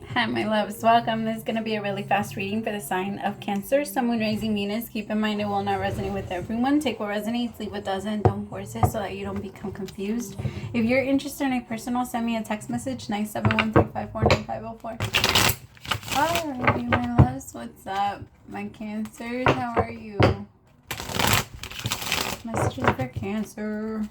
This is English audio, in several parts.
Hi, my loves. Welcome. This is going to be a really fast reading for the sign of Cancer, Sun, Moon, Rising, Venus. Keep in mind it will not resonate with everyone. Take what resonates, leave what doesn't. Don't force it so that you don't become confused. If you're interested in a personal, send me a text message, 971-354-9504. Alrighty, my loves. What's up, my Cancers? How are you? Messages for Cancer.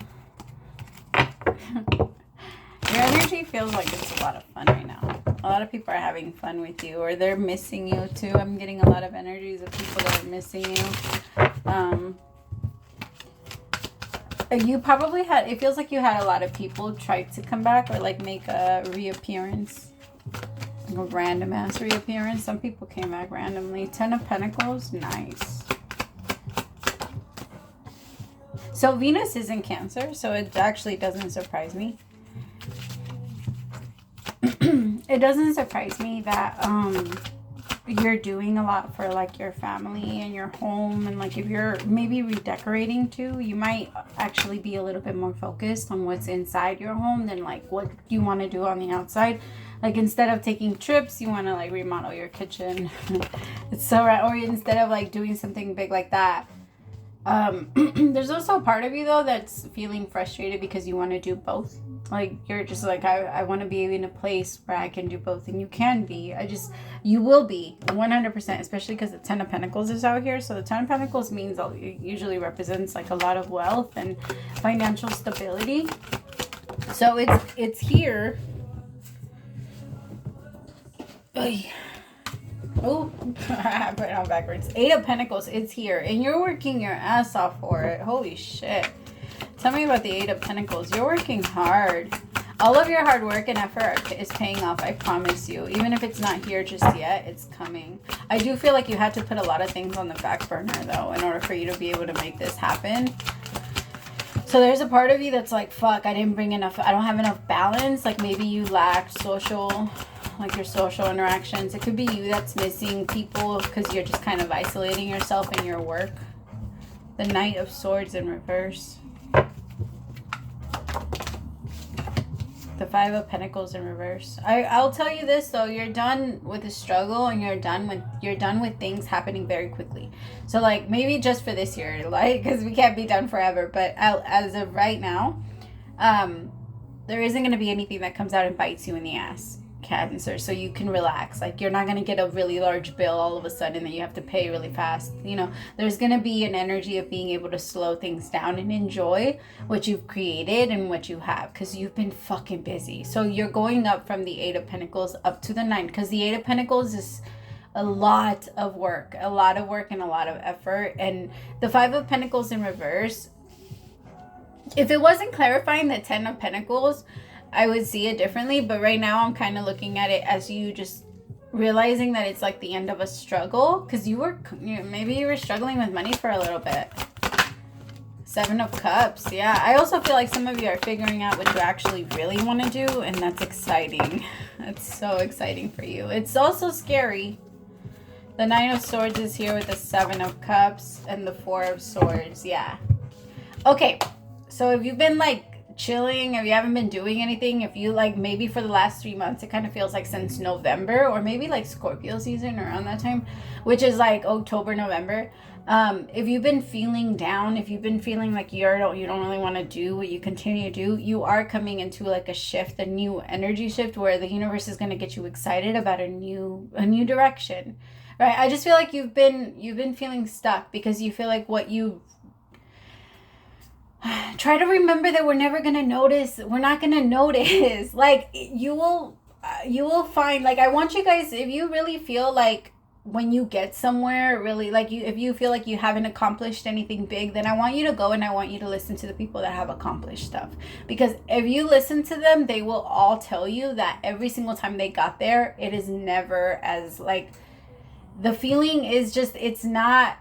Your energy feels like it's a lot of fun right now. A lot of people are having fun with you, or they're missing you too. I'm getting a lot of energies of people that are missing you. You probably had, it feels like you had a lot of people try to come back or like make a reappearance. Like a random ass reappearance. Some people came back randomly. 10 of Pentacles, nice. So Venus is in Cancer, so it actually doesn't surprise me. It doesn't surprise me that you're doing a lot for like your family and your home, and like if you're maybe redecorating too, you might actually be a little bit more focused on what's inside your home than like what you want to do on the outside. Like instead of taking trips, you want to like remodel your kitchen. It's so right. Or instead of like doing something big like that, there's also a part of you though that's feeling frustrated because you want to do both. Like you're just like, I want to be in a place where I can do both, and you can be. You will be 100%, especially because the 10 of Pentacles is out here. So the 10 of Pentacles means it usually represents like a lot of wealth and financial stability. So it's here. Oh, I put it on backwards. 8 of Pentacles, it's here. And you're working your ass off for it. Holy shit. Tell me about the 8 of Pentacles. You're working hard. All of your hard work and effort is paying off, I promise you. Even if it's not here just yet, it's coming. I do feel like you had to put a lot of things on the back burner, though, in order for you to be able to make this happen. So there's a part of you that's like, fuck, I didn't bring enough. I don't have enough balance. Like maybe you lacked social, like your social interactions. It could be you that's missing people because you're just kind of isolating yourself in your work. The Knight of Swords in reverse. The 5 of Pentacles in reverse. I'll tell you this though, you're done with the struggle, and you're done with things happening very quickly. So like maybe just for this year, like, because we can't be done forever, but as of right now, there isn't going to be anything that comes out and bites you in the ass, Cancer. So you can relax. Like you're not going to get a really large bill all of a sudden that you have to pay really fast. You know, there's going to be an energy of being able to slow things down and enjoy what you've created and what you have, because you've been fucking busy. So you're going up from the 8 of Pentacles up to the 9, because the 8 of Pentacles is a lot of work and a lot of effort. And the 5 of Pentacles in reverse, if it wasn't clarifying the 10 of Pentacles, I would see it differently. But right now I'm kind of looking at it as you just realizing that it's like the end of a struggle, because maybe you were struggling with money for a little bit. 7 of Cups. Yeah, I also feel like some of you are figuring out what you actually really want to do, and that's exciting. That's so exciting for you. It's also scary. The 9 of Swords is here with the 7 of Cups and the 4 of Swords. Yeah. Okay, so if you've been like chilling, if you haven't been doing anything, if you like maybe for the last 3 months, it kind of feels like since November, or maybe like Scorpio season around that time, which is like October, November. If you've been feeling down, if you've been feeling like you don't really want to do what you continue to do, you are coming into like a shift, a new energy shift, where the universe is going to get you excited about a new direction, right? I just feel like you've been feeling stuck because you feel like what you try to remember that we're never going to notice. We're not going to notice. Like you will find, like, I want you guys, if you really feel like when you get somewhere, really, like if you feel like you haven't accomplished anything big, then I want you to go and I want you to listen to the people that have accomplished stuff. Because if you listen to them, they will all tell you that every single time they got there, it is never as like, the feeling is just, it's not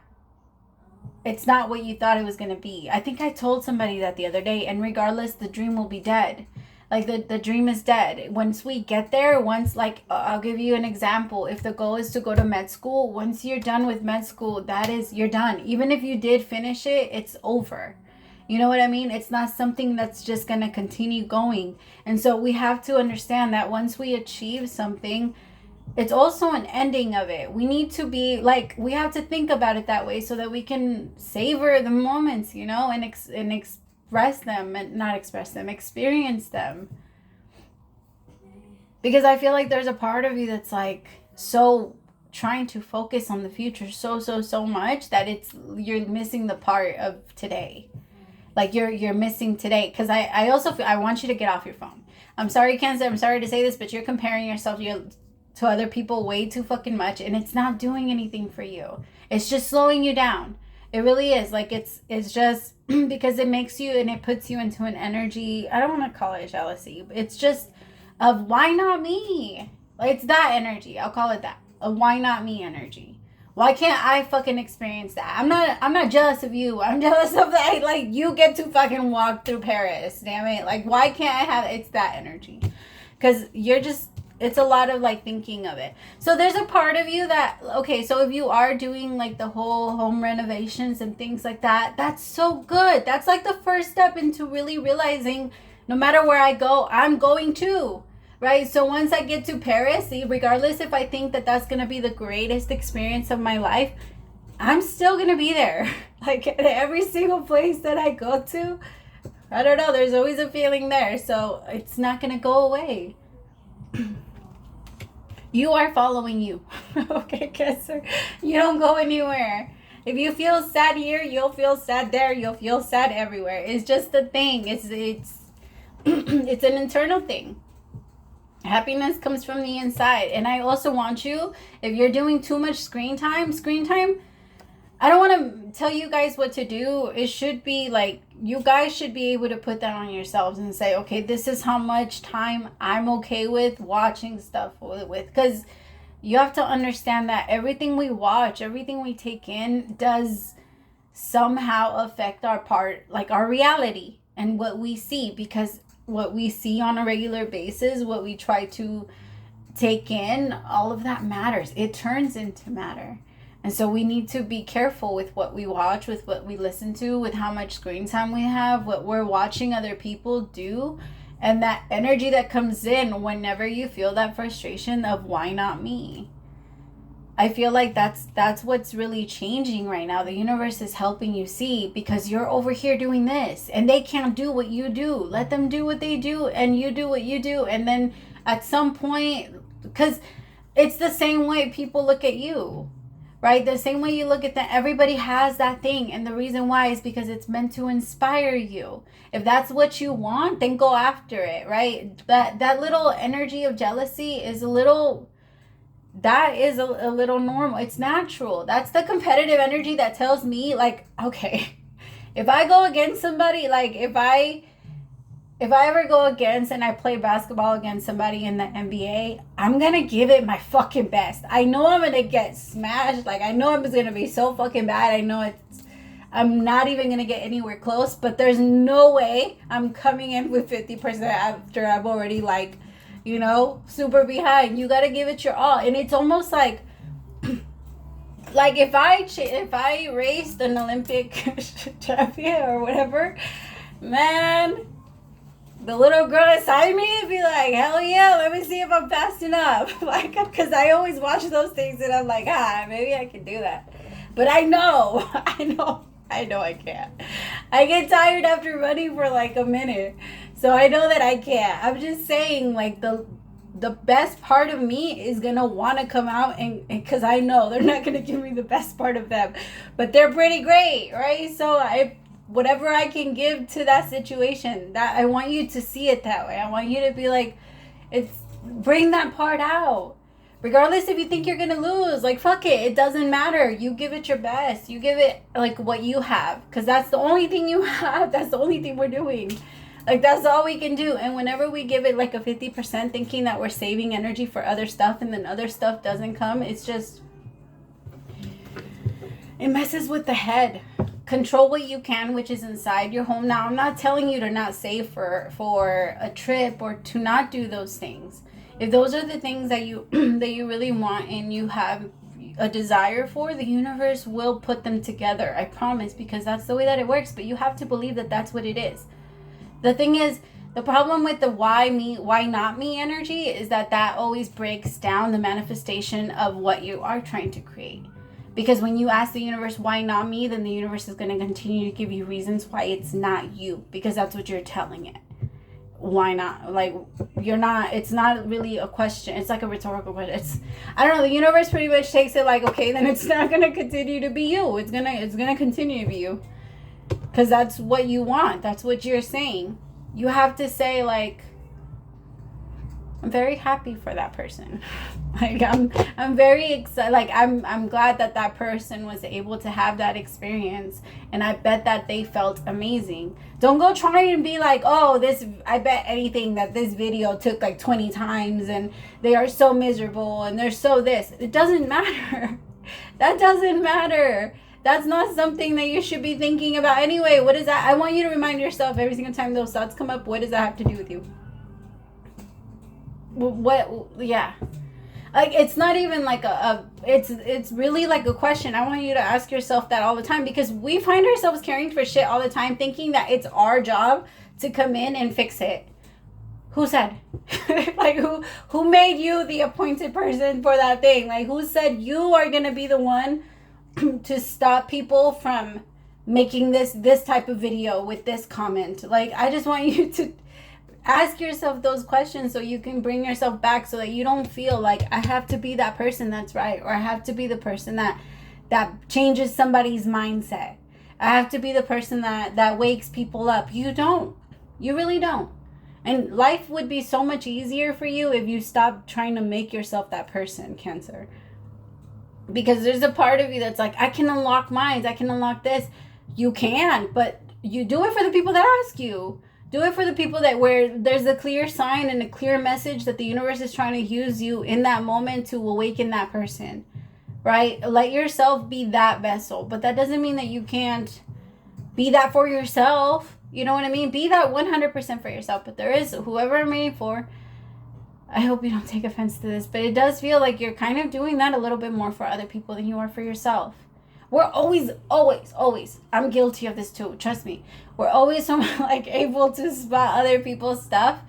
what you thought it was going to be. I think I told somebody that the other day, and regardless, the dream will be dead. Like the dream is dead. Once we get there, like, I'll give you an example. If the goal is to go to med school, once you're done with med school, you're done. Even if you did finish it, it's over. You know what I mean? It's not something that's just going to continue going. And so we have to understand that once we achieve something, it's also an ending of it. We need to be like, we have to think about it that way so that we can savor the moments, you know, and express them, and not express them, experience them. Because I feel like there's a part of you that's like so trying to focus on the future so much that you're missing the part of today. Like you're missing today. Because I also feel, I want you to get off your phone. I'm sorry, Cancer, I'm sorry to say this, but you're comparing yourself to other people way too fucking much, and it's not doing anything for you. It's just slowing you down. It really is. Like it's just because it makes you, and it puts you into an energy, I don't want to call it jealousy, but it's just of why not me? It's that energy. I'll call it that. A why not me energy. Why can't I fucking experience that? I'm not jealous of you. I'm jealous of that. Like, you get to fucking walk through Paris. Damn it. Like, why can't I have, it's that energy. Because you're just, it's a lot of like thinking of it. So there's a part of you that, okay, so if you are doing like the whole home renovations and things like that, that's so good. That's like the first step into really realizing no matter where I go, I'm going to. Right? So once I get to Paris, regardless if I think that that's going to be the greatest experience of my life, I'm still going to be there. Like at every single place that I go to, I don't know, there's always a feeling there. So it's not going to go away. You are following you. Okay, Cancer? You don't go anywhere. If you feel sad here, you'll feel sad there. You'll feel sad everywhere. It's just a thing. It's it's an internal thing. Happiness comes from the inside. And I also want you, if you're doing too much screen time, I don't want to tell you guys what to do. It should be like, you guys should be able to put that on yourselves and say, okay, this is how much time I'm okay with watching stuff with. Because you have to understand that everything we watch, everything we take in does somehow affect our reality and what we see. Because what we see on a regular basis, what we try to take in, all of that matters. It turns into matter. And so we need to be careful with what we watch, with what we listen to, with how much screen time we have, what we're watching other people do, and that energy that comes in whenever you feel that frustration of why not me. I feel like that's what's really changing right now. The universe is helping you see, because you're over here doing this and they can't do what you do. Let them do what they do and you do what you do. And then at some point, because it's the same way people look at you, right? The same way you look at them, everybody has that thing. And the reason why is because it's meant to inspire you. If that's what you want, then go after it, right? That little energy of jealousy is a little normal. It's natural. That's the competitive energy that tells me, like, okay, if I go against somebody, like if I ever go against and I play basketball against somebody in the NBA, I'm gonna give it my fucking best. I know I'm gonna get smashed. Like, I know I'm just gonna be so fucking bad. I know I'm not even gonna get anywhere close, but there's no way I'm coming in with 50% after I've already, like, you know, super behind. You gotta give it your all. And it's almost like if I raced an Olympic champion or whatever, man, the little girl inside me would be like, hell yeah, let me see if I'm fast enough. Like, because I always watch those things and I'm like, maybe I can do that. But I know I can't. I get tired after running for like a minute. So I know that I can't. I'm just saying, like, the best part of me is going to want to come out, and because I know they're not going to give me the best part of them. But they're pretty great, right? So whatever I can give to that situation, that I want you to see it that way. I want you to be like, bring that part out. Regardless if you think you're going to lose, like, fuck it. It doesn't matter. You give it your best. You give it, like, what you have. Because that's the only thing you have. That's the only thing we're doing. Like, that's all we can do. And whenever we give it, like, a 50% thinking that we're saving energy for other stuff and then other stuff doesn't come, it's just, it messes with the head. Control what you can, which is inside your home. Now, I'm not telling you to not save for a trip or to not do those things. If those are the things that you that you really want and you have a desire for, the universe will put them together. I promise, because that's the way that it works. But you have to believe that that's what it is. The thing is, The problem with the why me, why not me energy is that always breaks down the manifestation of what you are trying to create. Because when you ask the universe, why not me, then the universe is going to continue to give you reasons why it's not you. Because that's what you're telling it. Why not? Like, you're not, it's not really a question. It's like a rhetorical question. It's, I don't know, the universe pretty much takes it like, okay, then it's not going to continue to be you. It's going to continue to be you. Because that's what you want. That's what you're saying. You have to say, like, I'm very happy for that person. Like, I'm very excited. Like, I'm glad that person was able to have that experience, and I bet that they felt amazing. Don't go trying and be like, oh, I bet anything that this video took like 20 times and they are so miserable and they're so this. It doesn't matter. That doesn't matter. That's not something that you should be thinking about anyway. What is that? I want you to remind yourself every single time those thoughts come up, what does that have to do with you? What? Yeah. Like, it's not even like it's really like a question. I want you to ask yourself that all the time, because we find ourselves caring for shit all the time, thinking that it's our job to come in and fix it. Who said? Like, who made you the appointed person for that thing? Like, who said you are going to be the one to stop people from making this type of video with this comment? Like, I just want you to ask yourself those questions so you can bring yourself back, so that you don't feel like I have to be that person that's right, or I have to be the person that changes somebody's mindset. I have to be the person that wakes people up. You don't. You really don't. And life would be so much easier for you if you stopped trying to make yourself that person, Cancer. Because there's a part of you that's like, I can unlock minds, I can unlock this. You can, but you do it for the people that ask you. Do it for the people where there's a clear sign and a clear message that the universe is trying to use you in that moment to awaken that person, right? Let yourself be that vessel. But that doesn't mean that you can't be that for yourself. You know what I mean? Be that 100% for yourself. But there is, whoever I'm meaning for, I hope you don't take offense to this, but it does feel like you're kind of doing that a little bit more for other people than you are for yourself. We're always, I'm guilty of this too, trust me. We're always like able to spot other people's stuff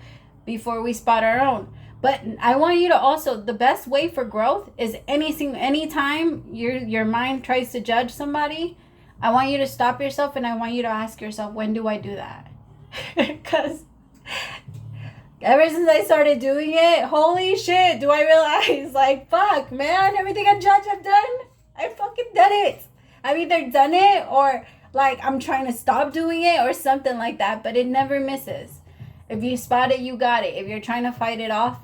before we spot our own. But I want you to also, the best way for growth is anytime your mind tries to judge somebody, I want you to stop yourself and I want you to ask yourself, when do I do that? Because ever since I started doing it, holy shit, do I realize, like, fuck, man, everything I judge I've done, I fucking done it. I've either done it or, like, I'm trying to stop doing it or something like that, but it never misses. If you spot it, you got it. If you're trying to fight it off,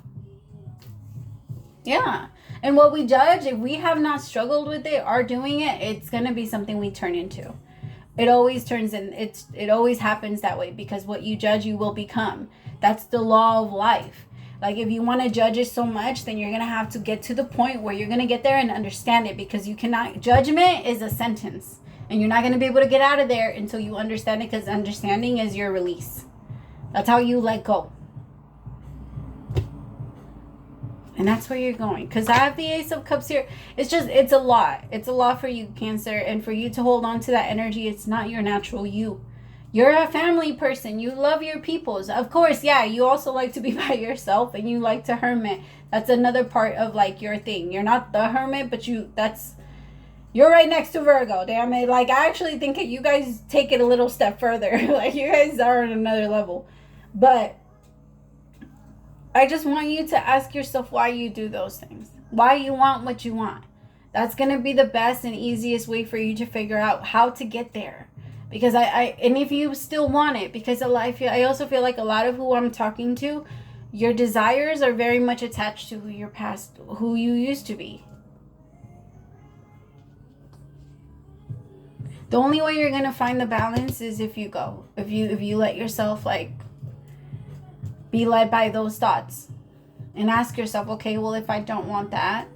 yeah. And what we judge, if we have not struggled with it or doing it, it's going to be something we turn into. It always turns in, it always happens that way, because what you judge, you will become. That's the law of life. Like, if you want to judge it so much, then you're going to have to get to the point where you're going to get there and understand it, because you cannot, judgment is a sentence. And you're not going to be able to get out of there until you understand it, because understanding is your release. That's how you let go. And that's where you're going. Because I have the Ace of Cups here. It's a lot. It's a lot for you, Cancer. And for you to hold on to that energy, it's not your natural you. You're a family person. You love your peoples. Of course, yeah, you also like to be by yourself and you like to hermit. That's another part of, like, your thing. You're not the hermit, but you're right next to Virgo, damn it. Like, I actually think you guys take it a little step further. Like, you guys are on another level. But I just want you to ask yourself why you do those things. Why you want what you want. That's going to be the best and easiest way for you to figure out how to get there. Because and if you still want it, because I also feel like a lot of who I'm talking to, your desires are very much attached to who you used to be. The only way you're going to find the balance is if you go. If you let yourself, like, be led by those thoughts. And ask yourself, okay, well, if I don't want that,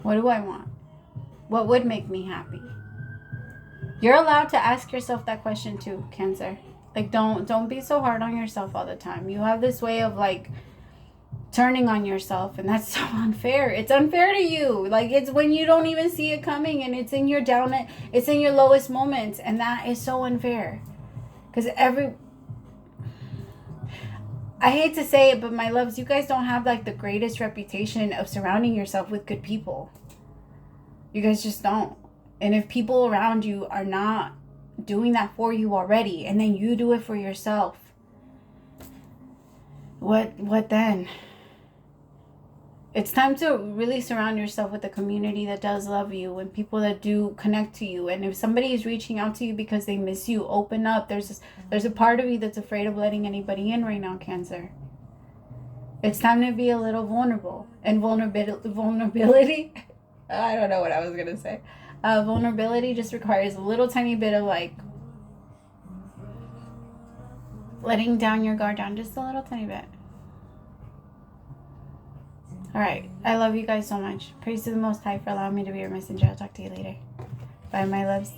what do I want? What would make me happy? You're allowed to ask yourself that question too, Cancer. Like, don't be so hard on yourself all the time. You have this way of, like, turning on yourself, and that's so unfair. It's unfair to you. Like, it's when you don't even see it coming, and it's in your lowest moments, and that is so unfair. Because I hate to say it, but my loves, you guys don't have like the greatest reputation of surrounding yourself with good people. You guys just don't. And if people around you are not doing that for you already, and then you do it for yourself, what then? It's time to really surround yourself with a community that does love you and people that do connect to you. And if somebody is reaching out to you because they miss you, open up. There's a part of you that's afraid of letting anybody in right now, Cancer. It's time to be a little vulnerable. And vulnerability, I don't know what I was going to say. Vulnerability just requires a little tiny bit of like letting down your guard down just a little tiny bit. All right. I love you guys so much. Praise to the Most High for allowing me to be your messenger. I'll talk to you later. Bye, my loves.